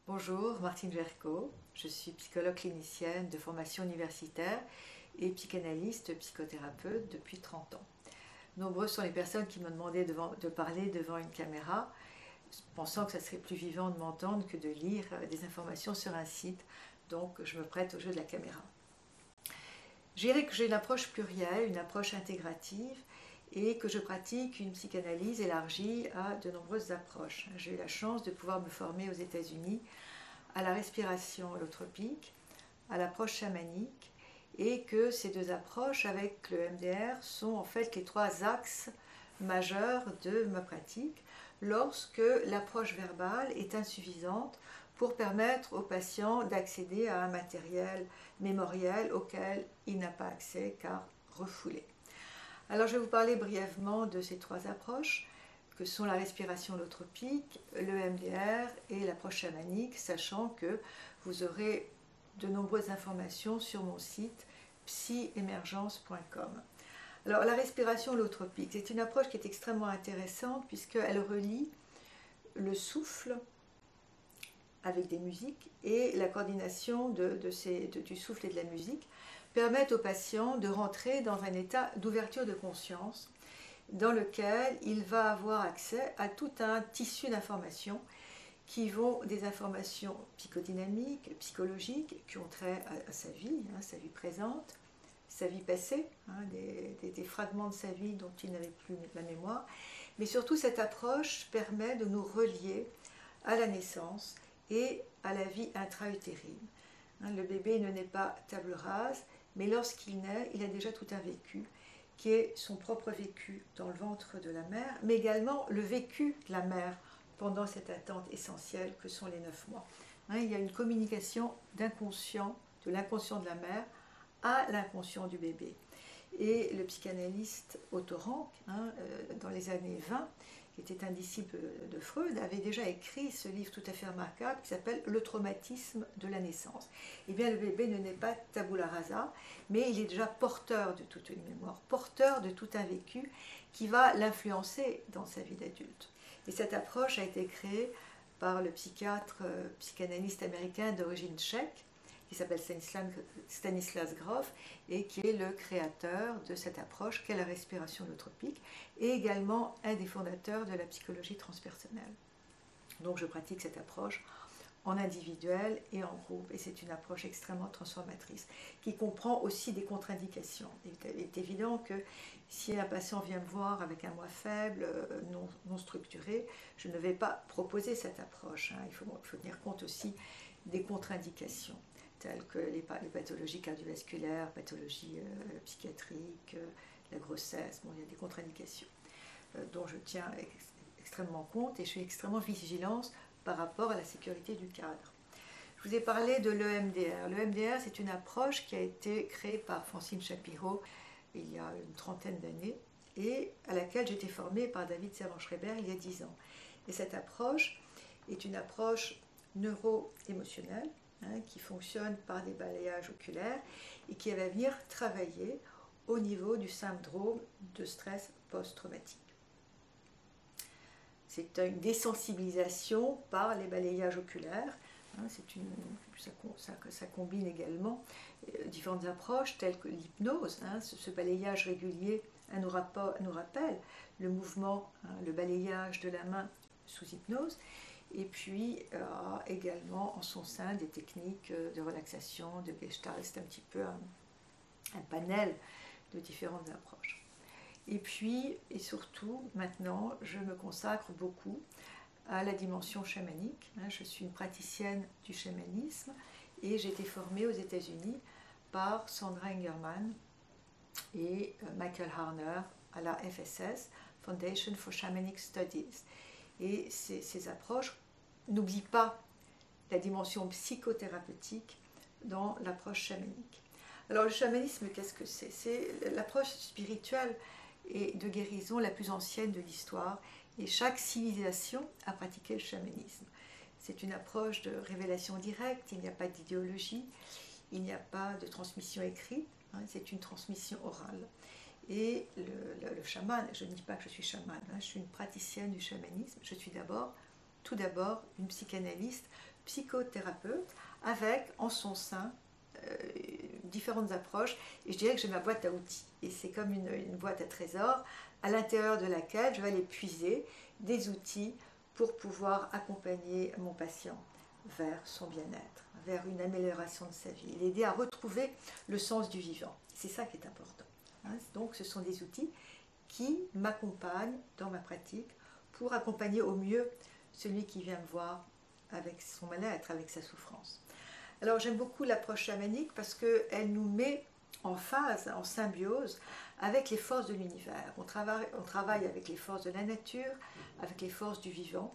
Bonjour, Martine Verco, je suis psychologue clinicienne de formation universitaire et psychanalyste psychothérapeute depuis 30 ans. Nombreuses sont les personnes qui m'ont demandé de parler devant une caméra, pensant que ça serait plus vivant de m'entendre que de lire des informations sur un site, donc je me prête au jeu de la caméra. Je dirais que j'ai une approche plurielle, une approche intégrative, et que je pratique une psychanalyse élargie à de nombreuses approches. J'ai eu la chance de pouvoir me former aux États-Unis à la respiration holotropique, à l'approche chamanique, et que ces deux approches avec le MDR sont en fait les trois axes majeurs de ma pratique lorsque l'approche verbale est insuffisante pour permettre au patient d'accéder à un matériel mémoriel auquel il n'a pas accès car refoulé. Alors je vais vous parler brièvement de ces trois approches que sont la respiration holotropique, le MDR et l'approche chamanique, sachant que vous aurez de nombreuses informations sur mon site psyemergence.com. Alors la respiration holotropique, c'est une approche qui est extrêmement intéressante puisqu'elle relie le souffle avec des musiques et la coordination du souffle et de la musique permettent au patient de rentrer dans un état d'ouverture de conscience dans lequel il va avoir accès à tout un tissu d'informations qui vont des informations psychodynamiques, psychologiques, qui ont trait à sa vie, sa vie présente, sa vie passée, des fragments de sa vie dont il n'avait plus la mémoire. Mais surtout, cette approche permet de nous relier à la naissance et à la vie intra-utérine. Le bébé ne naît pas table rase, mais lorsqu'il naît, il a déjà tout un vécu, qui est son propre vécu dans le ventre de la mère, mais également le vécu de la mère pendant cette attente essentielle que sont les 9 mois. Il y a une communication d'inconscient, de l'inconscient de la mère à l'inconscient du bébé. Et le psychanalyste Otto Rank, dans les années 20, qui était un disciple de Freud, avait déjà écrit ce livre tout à fait remarquable qui s'appelle « Le traumatisme de la naissance ». Eh bien, le bébé ne naît pas tabula rasa, mais il est déjà porteur de toute une mémoire, porteur de tout un vécu qui va l'influencer dans sa vie d'adulte. Et cette approche a été créée par le psychanalyste américain d'origine tchèque, qui s'appelle Stanislas Grof et qui est le créateur de cette approche qu'est la respiration holotropique et également un des fondateurs de la psychologie transpersonnelle. Donc je pratique cette approche en individuel et en groupe et c'est une approche extrêmement transformatrice qui comprend aussi des contre-indications. Il est évident que si un patient vient me voir avec un moi faible, non structuré, je ne vais pas proposer cette approche. Il faut tenir compte aussi des contre-indications telles que les pathologies cardiovasculaires, pathologies psychiatriques, la grossesse. Bon, il y a des contre-indications dont je tiens extrêmement compte et je suis extrêmement vigilante par rapport à la sécurité du cadre. Je vous ai parlé de l'EMDR. L'EMDR, c'est une approche qui a été créée par Francine Shapiro il y a une trentaine d'années et à laquelle j'ai été formée par David Servan-Schreiber il y a 10 ans. Et cette approche est une approche neuro-émotionnelle qui fonctionne par des balayages oculaires et qui va venir travailler au niveau du syndrome de stress post-traumatique. C'est une désensibilisation par les balayages oculaires. Ça combine également différentes approches telles que l'hypnose. Ce balayage régulier nous rappelle le mouvement, le balayage de la main sous hypnose. Et puis également en son sein des techniques de relaxation, de gestalt. C'est un petit peu un panel de différentes approches. Et puis, et surtout, maintenant, je me consacre beaucoup à la dimension chamanique. Je suis une praticienne du chamanisme et j'ai été formée aux États-Unis par Sandra Ingerman et Michael Harner à la FSS, Foundation for Shamanic Studies. Et ces approches n'oublient pas la dimension psychothérapeutique dans l'approche chamanique. Alors le chamanisme, qu'est-ce que c'est? C'est l'approche spirituelle et de guérison la plus ancienne de l'histoire et chaque civilisation a pratiqué le chamanisme. C'est une approche de révélation directe, il n'y a pas d'idéologie, il n'y a pas de transmission écrite, c'est une transmission orale. Et le chaman, je ne dis pas que je suis chaman, je suis une praticienne du chamanisme, je suis tout d'abord une psychanalyste psychothérapeute avec en son sein différentes approches, et je dirais que j'ai ma boîte à outils, et c'est comme une boîte à trésors à l'intérieur de laquelle je vais aller puiser des outils pour pouvoir accompagner mon patient vers son bien-être, vers une amélioration de sa vie, l'aider à retrouver le sens du vivant. C'est ça qui est important. Donc ce sont des outils qui m'accompagnent dans ma pratique pour accompagner au mieux celui qui vient me voir avec son mal-être, avec sa souffrance. Alors j'aime beaucoup l'approche chamanique parce qu'elle nous met en phase, en symbiose avec les forces de l'univers. On travaille avec les forces de la nature, avec les forces du vivant.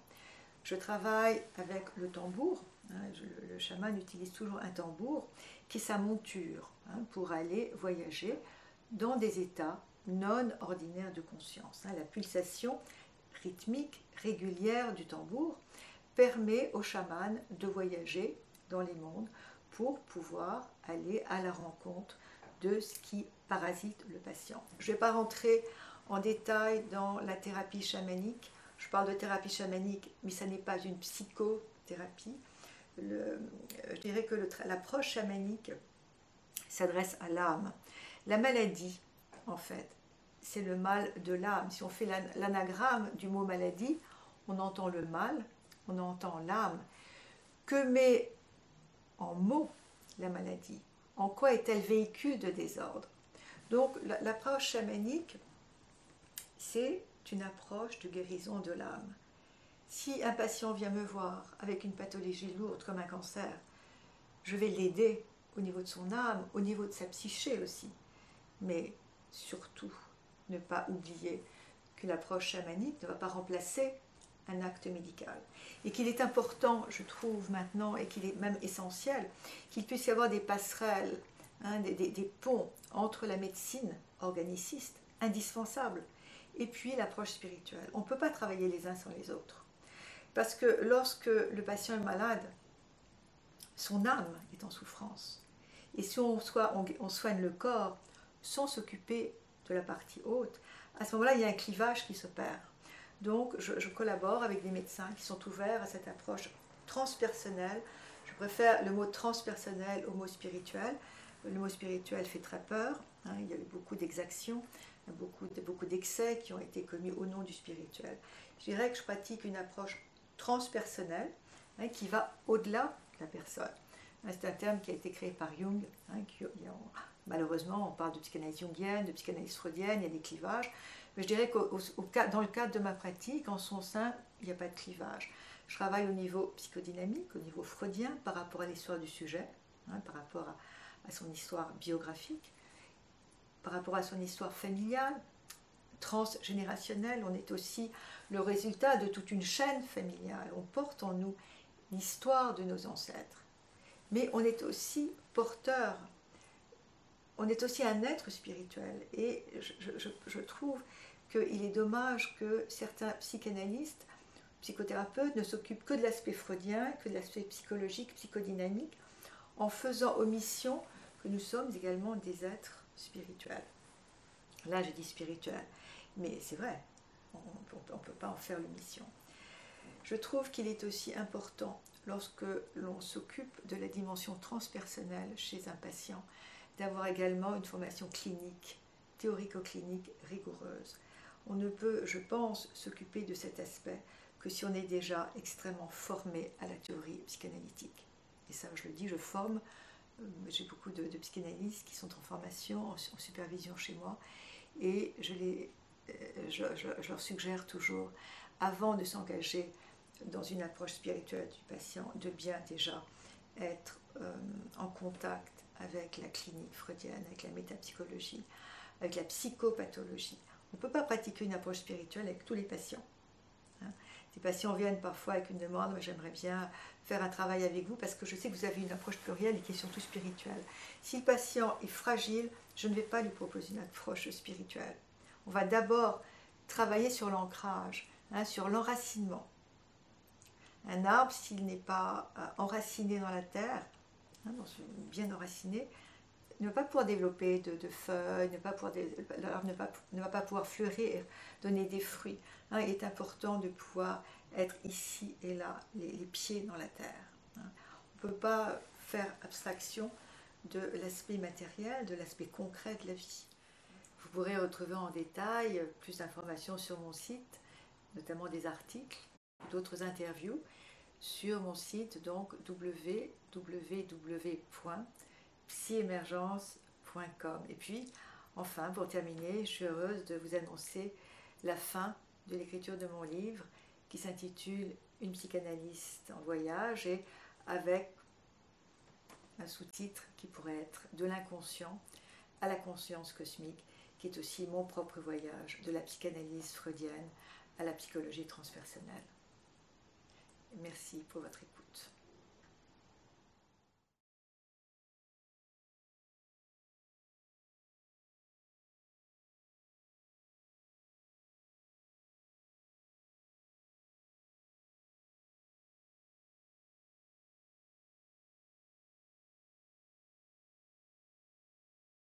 Je travaille avec le tambour. Le chaman utilise toujours un tambour qui est sa monture pour aller voyager dans des états non ordinaires de conscience. La pulsation rythmique, régulière du tambour permet au chaman de voyager dans les mondes pour pouvoir aller à la rencontre de ce qui parasite le patient. Je ne vais pas rentrer en détail dans la thérapie chamanique. Je parle de thérapie chamanique, mais ça n'est pas une psychothérapie. Je dirais que l'approche chamanique s'adresse à l'âme. La maladie, en fait, c'est le mal de l'âme. Si on fait l'anagramme du mot maladie, on entend le mal, on entend l'âme. Que met en mots la maladie? En quoi est-elle véhicule de désordre? Donc l'approche chamanique, c'est une approche de guérison de l'âme. Si un patient vient me voir avec une pathologie lourde comme un cancer, je vais l'aider au niveau de son âme, au niveau de sa psyché aussi. Mais surtout, ne pas oublier que l'approche chamanique ne va pas remplacer un acte médical. Et qu'il est important, je trouve maintenant, et qu'il est même essentiel, qu'il puisse y avoir des passerelles, des ponts entre la médecine organiciste, indispensable, et puis l'approche spirituelle. On ne peut pas travailler les uns sans les autres. Parce que lorsque le patient est malade, son âme est en souffrance. Et si on soigne le corps sans s'occuper de la partie haute, à ce moment-là, il y a un clivage qui s'opère. Donc, je collabore avec des médecins qui sont ouverts à cette approche transpersonnelle. Je préfère le mot transpersonnel au mot spirituel. Le mot spirituel fait très peur. Il y a eu beaucoup d'exactions, beaucoup d'excès qui ont été commis au nom du spirituel. Je dirais que je pratique une approche transpersonnelle qui va au-delà de la personne. C'est un terme qui a été créé par Jung. Malheureusement, on parle de psychanalyse jungienne, de psychanalyse freudienne, il y a des clivages. Mais je dirais que dans le cadre de ma pratique, en son sein, il n'y a pas de clivage. Je travaille au niveau psychodynamique, au niveau freudien, par rapport à l'histoire du sujet, par rapport à son histoire biographique, par rapport à son histoire familiale, transgénérationnelle. On est aussi le résultat de toute une chaîne familiale. On porte en nous l'histoire de nos ancêtres. Mais on est aussi porteur, on est aussi un être spirituel. Et je trouve qu'il est dommage que certains psychanalystes, psychothérapeutes ne s'occupent que de l'aspect freudien, que de l'aspect psychologique, psychodynamique, en faisant omission que nous sommes également des êtres spirituels. Là, je dis spirituel, mais c'est vrai, on ne peut pas en faire l'omission. Je trouve qu'il est aussi important, lorsque l'on s'occupe de la dimension transpersonnelle chez un patient, d'avoir également une formation clinique, théorico-clinique rigoureuse. On ne peut, je pense, s'occuper de cet aspect que si on est déjà extrêmement formé à la théorie psychanalytique. Et ça, je le dis, je forme, j'ai beaucoup de psychanalystes qui sont en formation, en supervision chez moi, et je leur suggère toujours, avant de s'engager dans une approche spirituelle du patient, de bien déjà être en contact avec la clinique freudienne, avec la métapsychologie, avec la psychopathologie. On ne peut pas pratiquer une approche spirituelle avec tous les patients. Ces patients viennent parfois avec une demande, mais j'aimerais bien faire un travail avec vous parce que je sais que vous avez une approche plurielle et qui est surtout spirituelle. Si le patient est fragile, je ne vais pas lui proposer une approche spirituelle. On va d'abord travailler sur l'ancrage, sur l'enracinement. Un arbre, s'il n'est pas enraciné dans la terre, bien enraciné, ne va pas pouvoir développer de feuilles, l'arbre ne va pas pouvoir fleurir, donner des fruits. Il est important de pouvoir être ici et là, les pieds dans la terre. peut pas faire abstraction de l'aspect matériel, de l'aspect concret de la vie. Vous pourrez retrouver en détail plus d'informations sur mon site, notamment des articles, d'autres interviews, sur mon site donc www.psyemergence.com. Et puis, enfin, pour terminer, je suis heureuse de vous annoncer la fin de l'écriture de mon livre qui s'intitule Une psychanalyste en voyage et avec un sous-titre qui pourrait être De l'inconscient à la conscience cosmique, qui est aussi mon propre voyage de la psychanalyse freudienne à la psychologie transpersonnelle. Merci pour votre écoute.